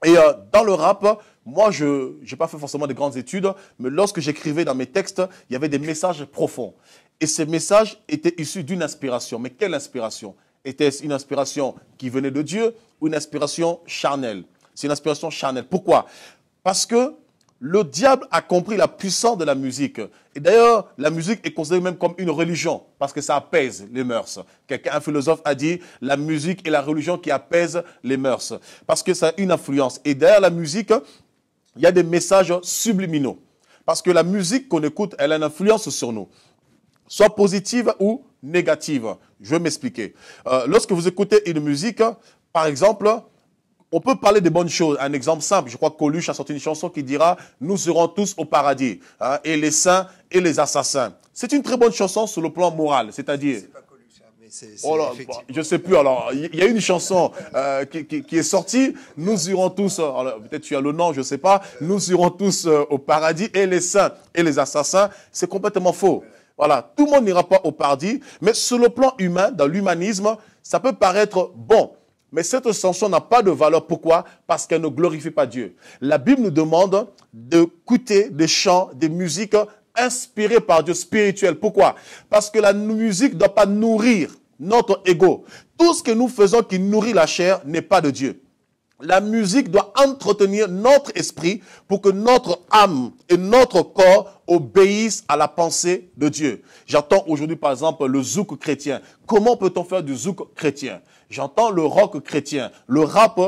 Et dans le rap, moi, je n'ai pas fait forcément de grandes études, mais lorsque j'écrivais dans mes textes, il y avait des messages profonds. Et ces messages étaient issus d'une inspiration. Mais quelle inspiration? Était-ce une inspiration qui venait de Dieu ou une inspiration charnelle? C'est une inspiration charnelle. Pourquoi? Parce que le diable a compris la puissance de la musique. Et d'ailleurs, la musique est considérée même comme une religion, parce que ça apaise les mœurs. Un philosophe a dit, la musique est la religion qui apaise les mœurs, parce que ça a une influence. Et derrière la musique, il y a des messages subliminaux. Parce que la musique qu'on écoute, elle a une influence sur nous, soit positive ou négative. Je vais m'expliquer. Lorsque vous écoutez une musique, par exemple, on peut parler de bonnes choses. Un exemple simple, je crois que Coluche a sorti une chanson qui dira « Nous serons tous au paradis, hein, et les saints et les assassins ». C'est une très bonne chanson sur le plan moral, c'est-à-dire… C'est pas Coluche, hein, mais c'est effectivement… Je ne sais plus, alors, il y a une chanson qui est sortie, « Nous irons tous… » peut-être tu as le nom, je ne sais pas, « Nous irons tous au paradis, et les saints et les assassins ». C'est complètement faux. Voilà, tout le monde n'ira pas au paradis, mais sur le plan humain, dans l'humanisme, ça peut paraître bon. Mais cette chanson n'a pas de valeur. Pourquoi? Parce qu'elle ne glorifie pas Dieu. La Bible nous demande d'écouter des chants, des musiques inspirées par Dieu, spirituelles. Pourquoi? Parce que la musique ne doit pas nourrir notre ego. Tout ce que nous faisons qui nourrit la chair n'est pas de Dieu. La musique doit entretenir notre esprit pour que notre âme et notre corps obéissent à la pensée de Dieu. J'entends aujourd'hui par exemple le zouk chrétien. Comment peut-on faire du zouk chrétien? J'entends le rock chrétien, le rap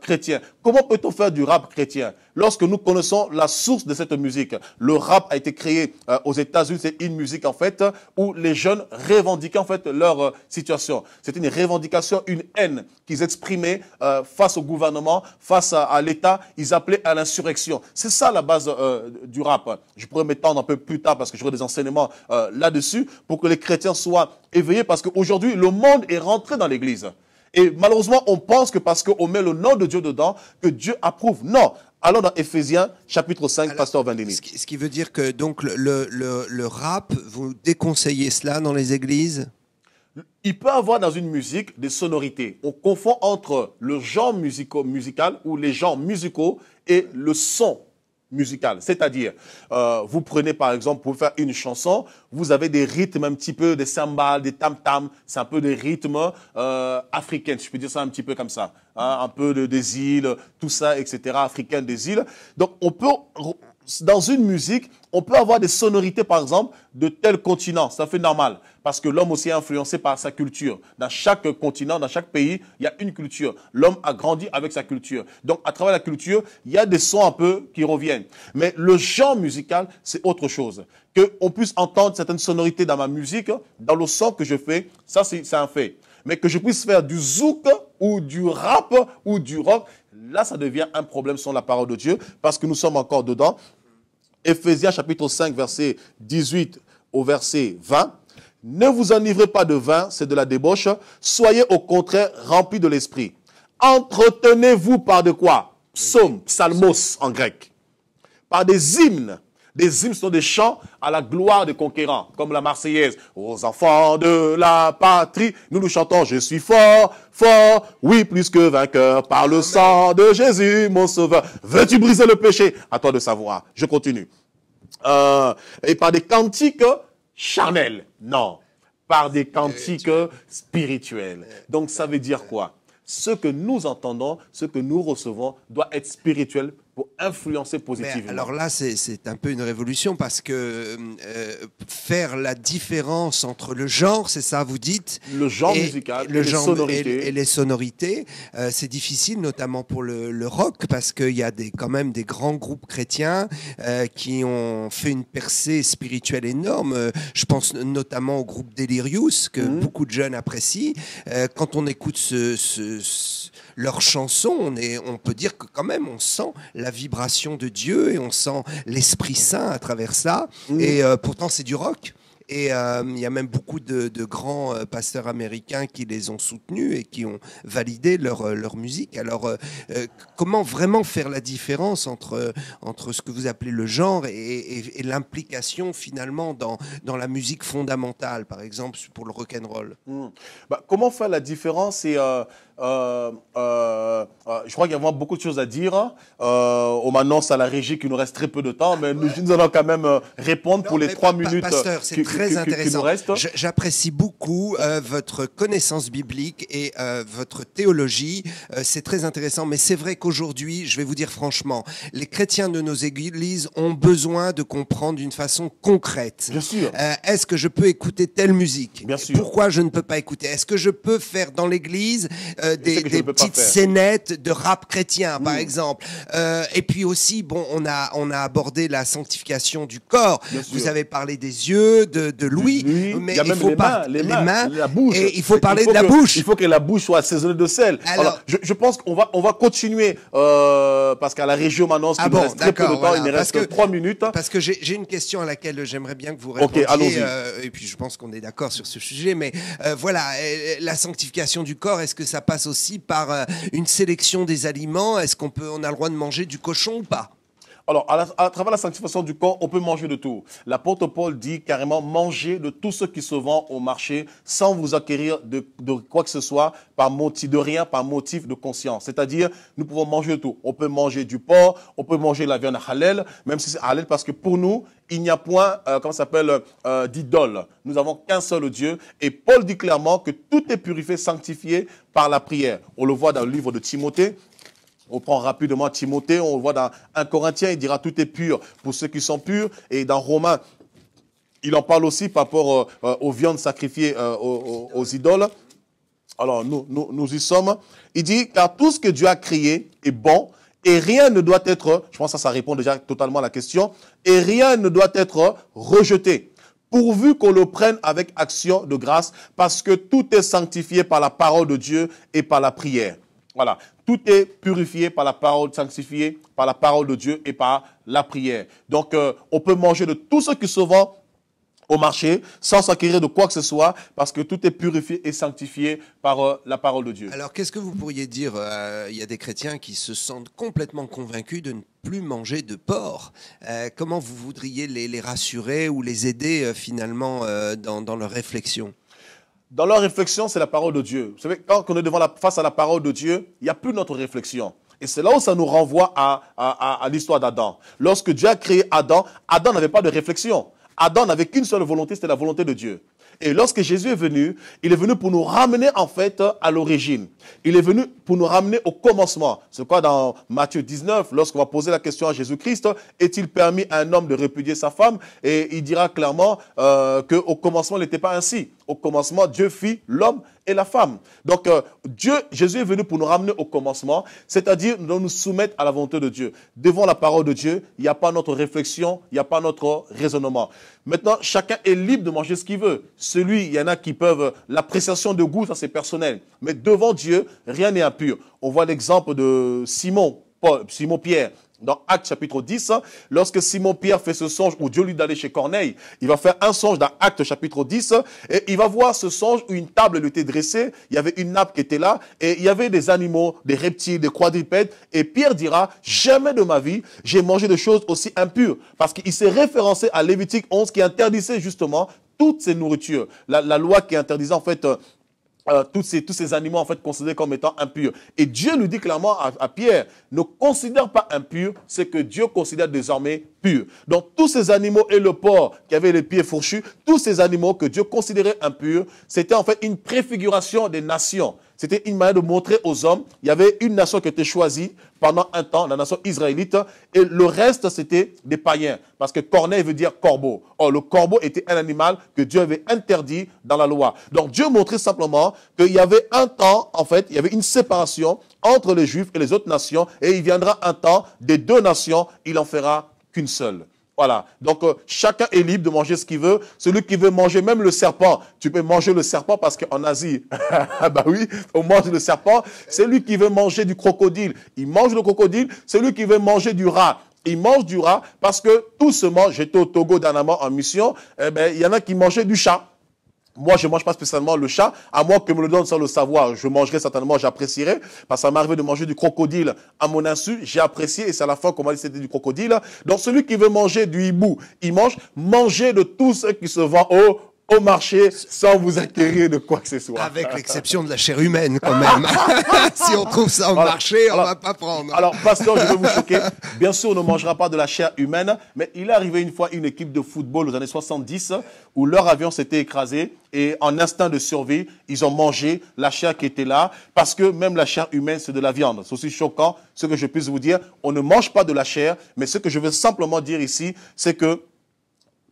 chrétien. Comment peut-on faire du rap chrétien? Lorsque nous connaissons la source de cette musique, le rap a été créé aux États-Unis. C'est une musique en fait où les jeunes revendiquaient en fait leur situation. C'était une revendication, une haine qu'ils exprimaient face au gouvernement, face à l'État. Ils appelaient à l'insurrection. C'est ça la base du rap. Je pourrais m'étendre un peu plus tard parce que j'aurai des enseignements là-dessus pour que les chrétiens soient éveillés, parce qu'aujourd'hui le monde est rentré dans l'église. Et malheureusement, on pense que parce qu'on met le nom de Dieu dedans, que Dieu approuve. Non. Allons dans Éphésiens, chapitre 5, alors, Pasteur Vandini. Ce qui veut dire que donc le rap, vous déconseillez cela dans les églises? Il peut y avoir dans une musique des sonorités. On confond entre le genre musical ou les genres musicaux et le son musical. C'est-à-dire, vous prenez par exemple, pour faire une chanson, vous avez des rythmes un petit peu, des cymbales, des tam-tams, c'est un peu des rythmes africains, si je peux dire ça un petit peu comme ça, hein, un peu des îles, tout ça, etc., africains des îles. Donc, on peut, dans une musique, on peut avoir des sonorités, par exemple, de tel continent. Ça fait normal, parce que l'homme aussi est influencé par sa culture. Dans chaque continent, dans chaque pays, il y a une culture. L'homme a grandi avec sa culture. Donc, à travers la culture, il y a des sons un peu qui reviennent. Mais le genre musical, c'est autre chose. Qu'on puisse entendre certaines sonorités dans ma musique, dans le son que je fais, ça, c'est un fait. Mais que je puisse faire du zouk ou du rap ou du rock, là, ça devient un problème sur la parole de Dieu, parce que nous sommes encore dedans. Éphésiens chapitre 5, verset 18 au verset 20. Ne vous enivrez pas de vin, c'est de la débauche. Soyez au contraire remplis de l'esprit. Entretenez-vous par de quoi? Psaume, psalmos en grec. Par des hymnes. Des hymnes sont des chants à la gloire des conquérants, comme la Marseillaise. Aux enfants de la patrie, nous chantons « Je suis fort, fort, oui, plus que vainqueur, par le sang de Jésus, mon sauveur. Veux-tu briser le péché? À toi de savoir. » Je continue. Et par des cantiques charnels. Non, par des cantiques spirituels. Donc ça veut dire quoi? Ce que nous entendons, ce que nous recevons doit être spirituel pour influencer positivement. Mais alors là, c'est un peu une révolution, parce que faire la différence entre le genre, c'est ça, vous dites, le genre musical, le genre et les sonorités, c'est difficile, notamment pour le rock, parce qu'il y a quand même des grands groupes chrétiens qui ont fait une percée spirituelle énorme. Je pense notamment au groupe Delirious, que beaucoup de jeunes apprécient. Quand on écoute leurs chansons, on peut dire que quand même on sent la vibration de Dieu et on sent l'Esprit Saint à travers ça. Et pourtant c'est du rock. Et il y a même beaucoup de grands pasteurs américains qui les ont soutenus et qui ont validé leur musique. Alors, comment vraiment faire la différence entre ce que vous appelez le genre et l'implication finalement dans la musique fondamentale, par exemple pour le rock'n'roll? Comment faire la différence? je crois qu'il y a vraiment beaucoup de choses à dire. On m'annonce à la régie qu'il nous reste très peu de temps, mais nous allons quand même répondre pour les 3 minutes pasteur, c'est très intéressant. Qui nous restent. J'apprécie beaucoup votre connaissance biblique et votre théologie. C'est très intéressant, mais c'est vrai qu'aujourd'hui, je vais vous dire franchement, les chrétiens de nos églises ont besoin de comprendre d'une façon concrète. Bien sûr. Est-ce que je peux écouter telle musique? Bien sûr. Pourquoi je ne peux pas écouter? Est-ce que je peux faire dans l'église des petites scénettes de rap chrétien, par exemple? Et puis aussi, bon, on a abordé la sanctification du corps. Vous avez parlé des yeux, de l'ouïe, mais il faut pas les mains, la bouche. Et il faut parler de la bouche. Il faut que la bouche soit assaisonnée de sel. Alors, je pense qu'on va continuer parce qu'à la région m'annonce qu'il nous reste très peu de temps. Il nous reste 3 minutes. Parce que j'ai une question à laquelle j'aimerais bien que vous répondiez. Et puis je pense qu'on est d'accord sur ce sujet. Mais voilà, la sanctification du corps, est-ce que ça passe aussi par une sélection des aliments? Est-ce qu'on a le droit de manger du cochon ou pas? Alors, à travers la sanctification du corps, on peut manger de tout. L'apôtre Paul dit carrément, mangez de tout ce qui se vend au marché sans vous acquérir de quoi que ce soit, par motif de conscience. C'est-à-dire, nous pouvons manger de tout. On peut manger du porc, on peut manger la viande halal, même si c'est halal, parce que pour nous, il n'y a point, d'idole. Nous avons qu'un seul Dieu. Et Paul dit clairement que tout est purifié, sanctifié par la prière. On le voit dans le livre de Timothée. On prend rapidement Timothée, on le voit dans 1 Corinthiens, il dira tout est pur pour ceux qui sont purs. Et dans Romains, il en parle aussi par rapport aux viandes sacrifiées aux idoles. Alors nous y sommes. Il dit, car tout ce que Dieu a créé est bon et rien ne doit être, je pense que ça répond déjà totalement à la question, et rien ne doit être rejeté, pourvu qu'on le prenne avec action de grâce, parce que tout est sanctifié par la parole de Dieu et par la prière. Voilà, tout est purifié par la parole, sanctifié par la parole de Dieu et par la prière. Donc, on peut manger de tout ce qui se vend au marché sans s'acquérir de quoi que ce soit parce que tout est purifié et sanctifié par la parole de Dieu. Alors, qu'est-ce que vous pourriez dire? Il y a des chrétiens qui se sentent complètement convaincus de ne plus manger de porc. Comment vous voudriez les rassurer ou les aider finalement dans leur réflexion? Dans leur réflexion, c'est la parole de Dieu. Vous savez, quand on est face à la parole de Dieu, il n'y a plus notre réflexion. Et c'est là où ça nous renvoie à l'histoire d'Adam. Lorsque Dieu a créé Adam, Adam n'avait pas de réflexion. Adam n'avait qu'une seule volonté, c'était la volonté de Dieu. Et lorsque Jésus est venu, il est venu pour nous ramener en fait à l'origine. Il est venu pour nous ramener au commencement. C'est quoi dans Matthieu 19, lorsqu'on va poser la question à Jésus-Christ, est-il permis à un homme de répudier sa femme? Et il dira clairement qu'au commencement, il n'était pas ainsi. Au commencement, Dieu fit l'homme et la femme. Donc, Jésus est venu pour nous ramener au commencement, c'est-à-dire nous soumettre à la volonté de Dieu. Devant la parole de Dieu, il n'y a pas notre réflexion, il n'y a pas notre raisonnement. Maintenant, chacun est libre de manger ce qu'il veut. Il y en a qui peuvent, l'appréciation de goût, ça c'est personnel. Mais devant Dieu, rien n'est impur. On voit l'exemple de Simon-Pierre. Dans Actes chapitre 10, lorsque Simon-Pierre fait ce songe où Dieu lui dit d'aller chez Corneille, il va faire un songe dans Actes chapitre 10 et il va voir ce songe où une table lui était dressée, il y avait une nappe qui était là et il y avait des animaux, des reptiles, des quadrupèdes et Pierre dira, jamais de ma vie, j'ai mangé de choses aussi impures parce qu'il s'est référencé à Lévitique 11 qui interdisait justement toutes ces nourritures. La loi qui interdisait en fait tous ces animaux en fait considérés comme étant impurs. Et Dieu nous dit clairement à Pierre, ne considère pas impur ce que Dieu considère désormais pur. Donc tous ces animaux et le porc qui avait les pieds fourchus, tous ces animaux que Dieu considérait impurs, c'était en fait une préfiguration des nations. C'était une manière de montrer aux hommes, il y avait une nation qui était choisie pendant un temps, la nation israélite, et le reste c'était des païens, parce que Corneille veut dire corbeau. Or le corbeau était un animal que Dieu avait interdit dans la loi. Donc Dieu montrait simplement qu'il y avait un temps, en fait, il y avait une séparation entre les Juifs et les autres nations, et il viendra un temps des deux nations, il en fera qu'une seule. Voilà, donc chacun est libre de manger ce qu'il veut. Celui qui veut manger même le serpent, tu peux manger le serpent parce qu'en Asie, bah oui, on mange le serpent. Celui qui veut manger du crocodile, il mange le crocodile. Celui qui veut manger du rat, il mange du rat parce que tout se mange. J'étais au Togo dernièrement en mission, il y en a qui mangeaient du chat. Moi, je ne mange pas spécialement le chat, à moins que me le donne sans le savoir. Je mangerai certainement, j'apprécierai, parce que ça m'est arrivé de manger du crocodile à mon insu. J'ai apprécié et c'est à la fin qu'on m'a dit que c'était du crocodile. Donc, celui qui veut manger du hibou, il mange. Manger de tout ce qui se vend au marché sans vous acquérir de quoi que ce soit. Avec l'exception de la chair humaine, quand même. Si on trouve ça au marché, on ne va pas prendre. Alors, pasteur, je vais vous choquer. Bien sûr, on ne mangera pas de la chair humaine, mais il est arrivé une fois une équipe de football aux années 70 où leur avion s'était écrasé et en instinct de survie, ils ont mangé la chair qui était là parce que même la chair humaine, c'est de la viande. C'est aussi choquant ce que je puisse vous dire. On ne mange pas de la chair, mais ce que je veux simplement dire ici, c'est que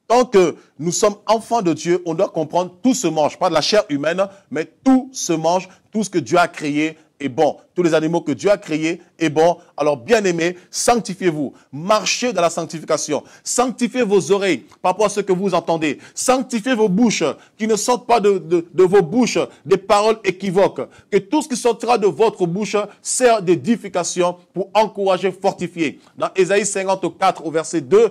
tant que nous sommes enfants de Dieu, on doit comprendre tout se mange. Pas de la chair humaine, mais tout se mange. Tout ce que Dieu a créé est bon. Tous les animaux que Dieu a créés est bon. Alors, bien-aimés, sanctifiez-vous. Marchez dans la sanctification. Sanctifiez vos oreilles par rapport à ce que vous entendez. Sanctifiez vos bouches, qui ne sortent pas de vos bouches des paroles équivoques. Que tout ce qui sortira de votre bouche sert d'édification pour encourager, fortifier. Dans Ésaïe 54, au verset 2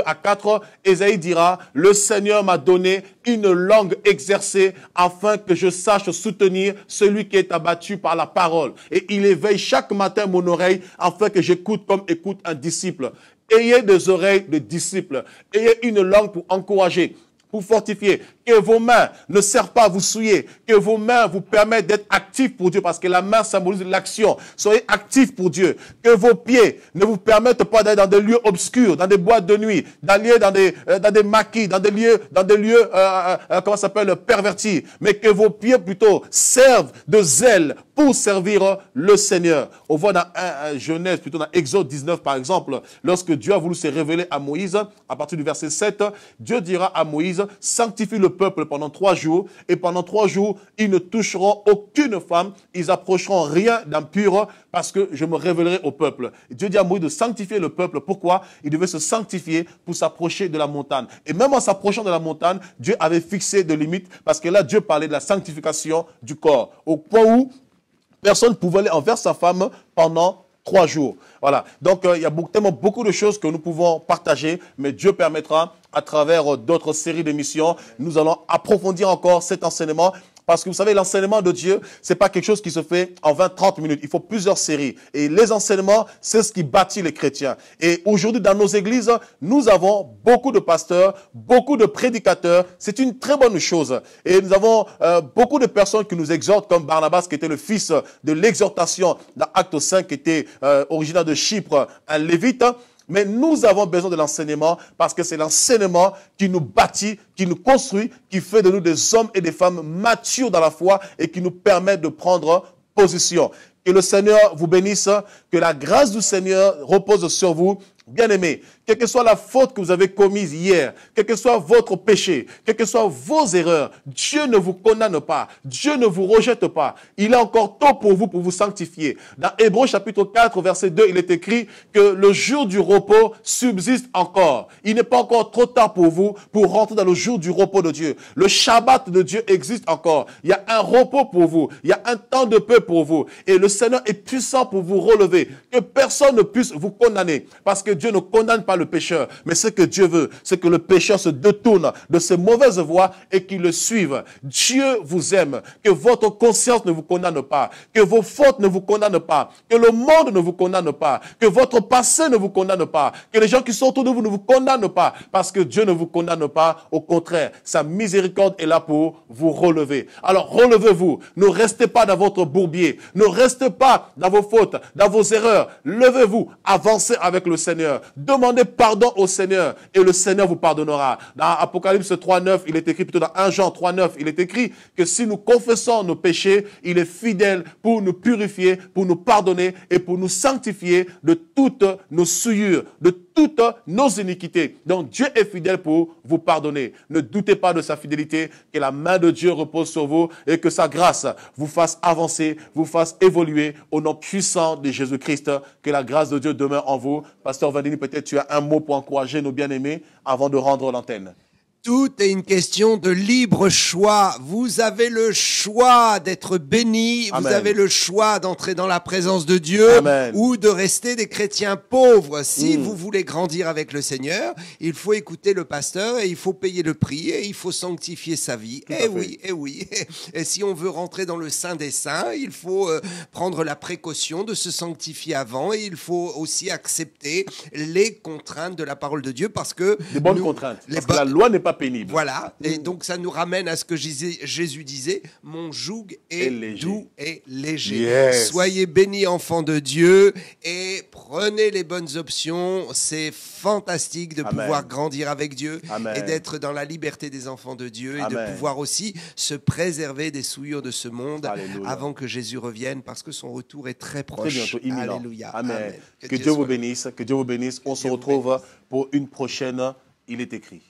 à 4, Ésaïe dira, « Le Seigneur m'a donné une langue exercée afin que je sache soutenir celui qui est abattu par la parole. Et il éveille chaque matin mon oreille afin que j'écoute comme écoute un disciple. » Ayez des oreilles de disciples. Ayez une langue pour encourager, pour fortifier. Que vos mains ne servent pas à vous souiller. Que vos mains vous permettent d'être actifs pour Dieu parce que la main symbolise l'action. Soyez actifs pour Dieu. Que vos pieds ne vous permettent pas d'aller dans des lieux obscurs, dans des boîtes de nuit, d'aller dans des maquis, dans des lieux comment ça s'appelle, pervertis. Mais que vos pieds plutôt servent de zèle pour servir le Seigneur. On voit dans Genèse, plutôt dans Exode 19 par exemple, lorsque Dieu a voulu se révéler à Moïse, à partir du verset 7, Dieu dira à Moïse, sanctifie le peuple pendant 3 jours, et pendant 3 jours, ils ne toucheront aucune femme, ils approcheront rien d'impur, parce que je me révélerai au peuple. Et Dieu dit à Moïse de sanctifier le peuple. Pourquoi? Il devait se sanctifier pour s'approcher de la montagne. Et même en s'approchant de la montagne, Dieu avait fixé des limites, parce que là, Dieu parlait de la sanctification du corps, au point où personne ne pouvait aller envers sa femme pendant 3 jours. Voilà. Donc, il y a tellement beaucoup de choses que nous pouvons partager, mais Dieu permettra, à travers d'autres séries d'émissions, nous allons approfondir encore cet enseignement. Parce que vous savez, l'enseignement de Dieu, c'est pas quelque chose qui se fait en 20-30 minutes. Il faut plusieurs séries. Et les enseignements, c'est ce qui bâtit les chrétiens. Et aujourd'hui, dans nos églises, nous avons beaucoup de pasteurs, beaucoup de prédicateurs. C'est une très bonne chose. Et nous avons beaucoup de personnes qui nous exhortent, comme Barnabas, qui était le fils de l'exhortation dans Acte 5, qui était originaire de Chypre, un lévite. Mais nous avons besoin de l'enseignement parce que c'est l'enseignement qui nous bâtit, qui nous construit, qui fait de nous des hommes et des femmes matures dans la foi et qui nous permet de prendre position. Que le Seigneur vous bénisse, que la grâce du Seigneur repose sur vous. Bien-aimés, quelle que soit la faute que vous avez commise hier, quel que soit votre péché, quelles que soient vos erreurs, Dieu ne vous condamne pas, Dieu ne vous rejette pas. Il est encore tôt pour vous sanctifier. Dans Hébreux chapitre 4, verset 2, il est écrit que le jour du repos subsiste encore. Il n'est pas encore trop tard pour vous pour rentrer dans le jour du repos de Dieu. Le Shabbat de Dieu existe encore. Il y a un repos pour vous. Il y a un temps de paix pour vous. Et le Seigneur est puissant pour vous relever. Que personne ne puisse vous condamner. Parce que Dieu ne condamne pas le pécheur, mais ce que Dieu veut, c'est que le pécheur se détourne de ses mauvaises voies et qu'il le suive. Dieu vous aime, que votre conscience ne vous condamne pas, que vos fautes ne vous condamnent pas, que le monde ne vous condamne pas, que votre passé ne vous condamne pas, que les gens qui sont autour de vous ne vous condamnent pas, parce que Dieu ne vous condamne pas, au contraire, sa miséricorde est là pour vous relever. Alors relevez-vous, ne restez pas dans votre bourbier, ne restez pas dans vos fautes, dans vos erreurs, levez-vous, avancez avec le Seigneur. Demandez pardon au Seigneur et le Seigneur vous pardonnera. Dans Apocalypse 3.9, il est écrit, plutôt dans 1 Jean 3.9, il est écrit que si nous confessons nos péchés, il est fidèle pour nous purifier, pour nous pardonner et pour nous sanctifier de toutes nos souillures, de toutes nos iniquités. Donc Dieu est fidèle pour vous pardonner. Ne doutez pas de sa fidélité, que la main de Dieu repose sur vous et que sa grâce vous fasse avancer, vous fasse évoluer au nom puissant de Jésus-Christ. Que la grâce de Dieu demeure en vous. Pasteur Vandini, peut-être tu as un mot pour encourager nos bien-aimés avant de rendre l'antenne. Tout est une question de libre choix. Vous avez le choix d'être béni. Amen. Vous avez le choix d'entrer dans la présence de Dieu. Amen. Ou de rester des chrétiens pauvres. Si vous voulez grandir avec le Seigneur, il faut écouter le pasteur et il faut payer le prix et il faut sanctifier sa vie. Eh oui. Et si on veut rentrer dans le Saint des Saints, il faut prendre la précaution de se sanctifier avant et il faut aussi accepter les contraintes de la parole de Dieu parce que... Les bonnes contraintes. Parce que la loi n'est pas pénible. Voilà, et donc ça nous ramène à ce que Jésus disait, mon joug est doux et léger. Yes. Soyez bénis, enfants de Dieu, et prenez les bonnes options. C'est fantastique de pouvoir grandir avec Dieu et d'être dans la liberté des enfants de Dieu et de pouvoir aussi se préserver des souillures de ce monde avant que Jésus revienne, parce que son retour est très proche. Très bientôt, imminent. Alléluia. Amen. Que Dieu vous bénisse. Que Dieu vous bénisse. On se retrouve pour une prochaine Il est écrit.